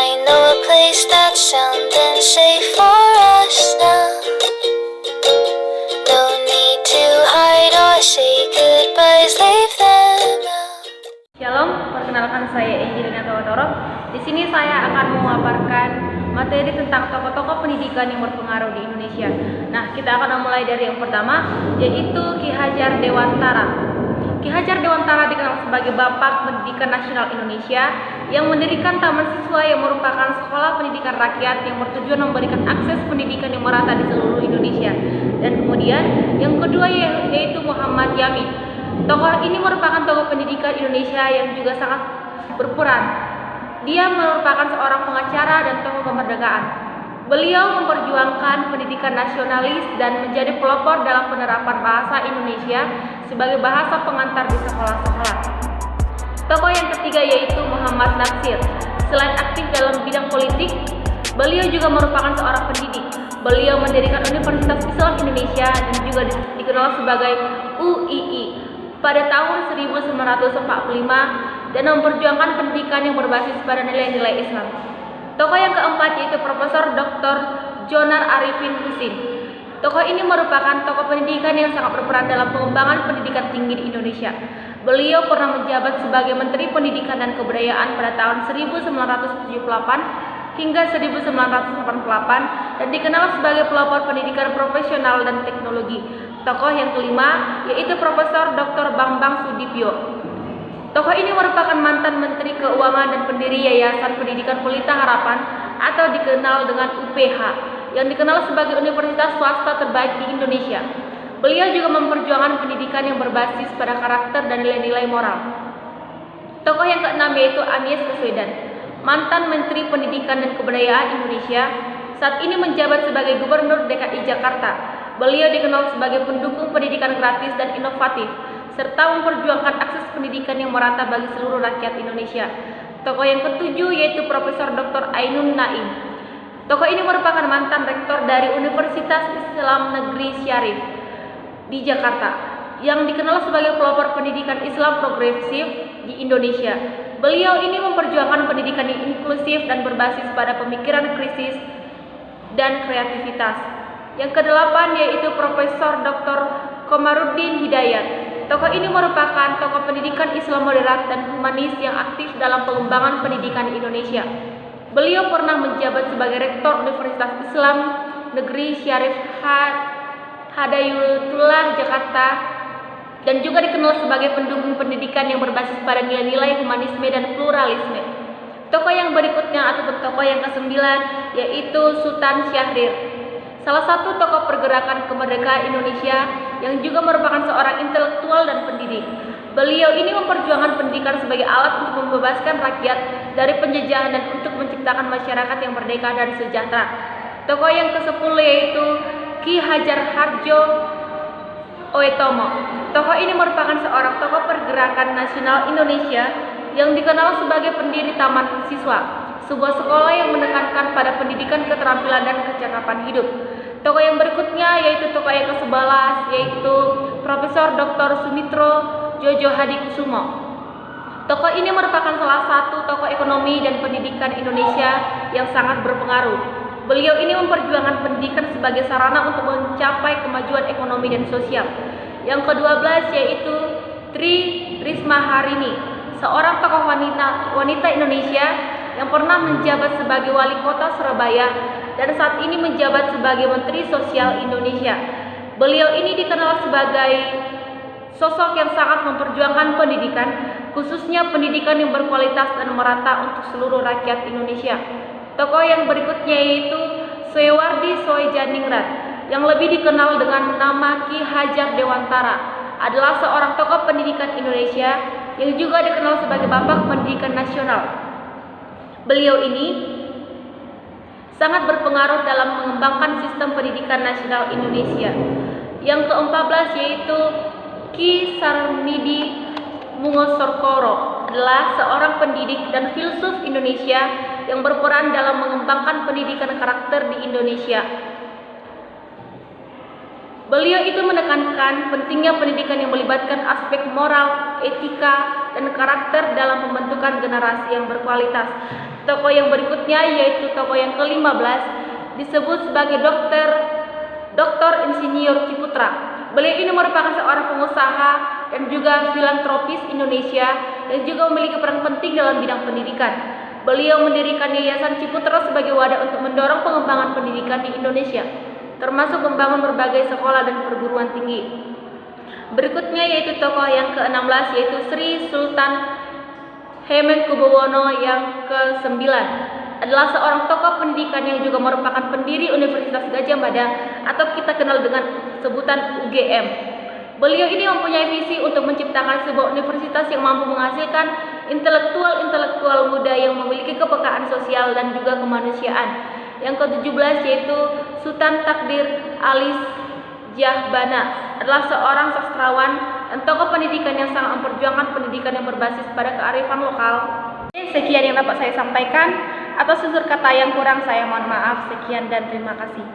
I know a place that's sound and safe for us now. No need to hide or say goodbyes, leave them out. Shalom, perkenalkan saya Angelina Tawatoro. Di sini saya akan memaparkan materi tentang tokoh-tokoh pendidikan yang berpengaruh di Indonesia. Nah, kita akan mulai dari yang pertama, yaitu Ki Hajar Dewantara. Ki Hajar Dewantara dikenal sebagai Bapak Pendidikan Nasional Indonesia yang mendirikan Taman Siswa yang merupakan sekolah pendidikan rakyat yang bertujuan memberikan akses pendidikan yang merata di seluruh Indonesia. Dan kemudian yang kedua yaitu Muhammad Yamin. Tokoh ini merupakan tokoh pendidikan Indonesia yang juga sangat berperan. Dia merupakan seorang pengacara dan tokoh kemerdekaan. Beliau memperjuangkan pendidikan nasionalis dan menjadi pelopor dalam penerapan bahasa Indonesia sebagai bahasa pengantar di sekolah-sekolah. Tokoh yang ketiga yaitu Muhammad Natsir. Selain aktif dalam bidang politik, beliau juga merupakan seorang pendidik. Beliau mendirikan Universitas Islam Indonesia dan juga dikenal sebagai UII pada tahun 1945 dan memperjuangkan pendidikan yang berbasis pada nilai-nilai Islam. Tokoh yang keempat yaitu Profesor Dr. Djonar Arifin Husin. Tokoh ini merupakan tokoh pendidikan yang sangat berperan dalam pengembangan pendidikan tinggi di Indonesia. Beliau pernah menjabat sebagai Menteri Pendidikan dan Kebudayaan pada tahun 1978 hingga 1988 dan dikenal sebagai pelopor pendidikan profesional dan teknologi. Tokoh yang kelima yaitu Profesor Dr. Bambang Sudibyo. Tokoh ini merupakan mantan Menteri Keuangan dan pendiri Yayasan Pendidikan Pelita Harapan atau dikenal dengan UPH yang dikenal sebagai universitas swasta terbaik di Indonesia. Beliau juga memperjuangkan pendidikan yang berbasis pada karakter dan nilai-nilai moral. Tokoh yang keenam yaitu Anies Baswedan, mantan Menteri Pendidikan dan Kebudayaan Indonesia, saat ini menjabat sebagai Gubernur DKI Jakarta. Beliau dikenal sebagai pendukung pendidikan gratis dan inovatif, serta memperjuangkan akses pendidikan yang merata bagi seluruh rakyat Indonesia. Tokoh yang ketujuh yaitu Profesor Dr. Ainun Naim. Tokoh ini merupakan mantan rektor dari Universitas Islam Negeri Syarif di Jakarta, yang dikenal sebagai pelopor pendidikan Islam progresif di Indonesia. Beliau ini memperjuangkan pendidikan yang inklusif dan berbasis pada pemikiran kritis dan kreativitas. Yang kedelapan yaitu Profesor Dr. Komarudin Hidayat. Tokoh ini merupakan tokoh pendidikan Islam moderat dan humanis yang aktif dalam pengembangan pendidikan Indonesia. Beliau pernah menjabat sebagai Rektor Universitas Islam Negeri Syarif Hidayatullah Jakarta dan juga dikenal sebagai pendukung pendidikan yang berbasis pada nilai-nilai humanisme dan pluralisme. Tokoh yang berikutnya ataupun tokoh yang kesembilan yaitu Sultan Syahrir, salah satu tokoh pergerakan kemerdekaan Indonesia yang juga merupakan seorang intelektual dan pendidik. Beliau ini memperjuangkan pendidikan sebagai alat untuk membebaskan rakyat dari penjajahan dan untuk menciptakan masyarakat yang merdeka dan sejahtera. Tokoh yang ke-10 yaitu Ki Hajar Hardjo Oetomo. Tokoh ini merupakan seorang tokoh pergerakan nasional Indonesia yang dikenal sebagai pendiri Taman Siswa, sebuah sekolah yang menekankan pada pendidikan keterampilan dan kecakapan hidup. Tokoh yang berikutnya yaitu tokoh yang ke-11 yaitu Profesor Dr. Sumitro Djojo Hadikusumo. Tokoh ini merupakan salah satu tokoh ekonomi dan pendidikan Indonesia yang sangat berpengaruh. Beliau ini memperjuangkan pendidikan sebagai sarana untuk mencapai kemajuan ekonomi dan sosial. Yang ke-12 yaitu Tri Risma Harini, seorang tokoh wanita Indonesia yang pernah menjabat sebagai Wali Kota Surabaya dan saat ini menjabat sebagai Menteri Sosial Indonesia. Beliau ini dikenal sebagai sosok yang sangat memperjuangkan pendidikan, khususnya pendidikan yang berkualitas dan merata untuk seluruh rakyat Indonesia. Tokoh yang berikutnya yaitu Soewardi Soejaningrat, yang lebih dikenal dengan nama Ki Hajar Dewantara, adalah seorang tokoh pendidikan Indonesia yang juga dikenal sebagai Bapak Pendidikan Nasional. Beliau ini sangat berpengaruh dalam mengembangkan sistem pendidikan nasional Indonesia. Yang ke-14 yaitu Ki Sarmidi Mungosorkoro, adalah seorang pendidik dan filsuf Indonesia yang berperan dalam mengembangkan pendidikan karakter di Indonesia. Beliau itu menekankan pentingnya pendidikan yang melibatkan aspek moral, etika, dan karakter dalam pembentukan generasi yang berkualitas. Tokoh yang berikutnya yaitu tokoh yang ke-15 disebut sebagai Dr. Insinyur Ciputra. Beliau ini merupakan seorang pengusaha dan juga filantropis Indonesia dan juga memiliki peran penting dalam bidang pendidikan. Beliau mendirikan Yayasan Ciputra sebagai wadah untuk mendorong pengembangan pendidikan di Indonesia, termasuk membangun berbagai sekolah dan perguruan tinggi. Berikutnya yaitu tokoh yang ke-16 yaitu Sri Sultan Hamengkubuwono yang ke-9. Adalah seorang tokoh pendidikan yang juga merupakan pendiri Universitas Gadjah Mada atau kita kenal dengan sebutan UGM. Beliau ini mempunyai visi untuk menciptakan sebuah universitas yang mampu menghasilkan intelektual muda yang memiliki kepekaan sosial dan juga kemanusiaan. Yang ke-17 yaitu Sultan Takdir Alis Jahbana adalah seorang sastrawan dan tokoh pendidikan yang sangat memperjuangkan pendidikan yang berbasis pada kearifan lokal. Sekian yang dapat saya sampaikan. Atas tutur kata yang kurang saya mohon maaf. Sekian dan terima kasih.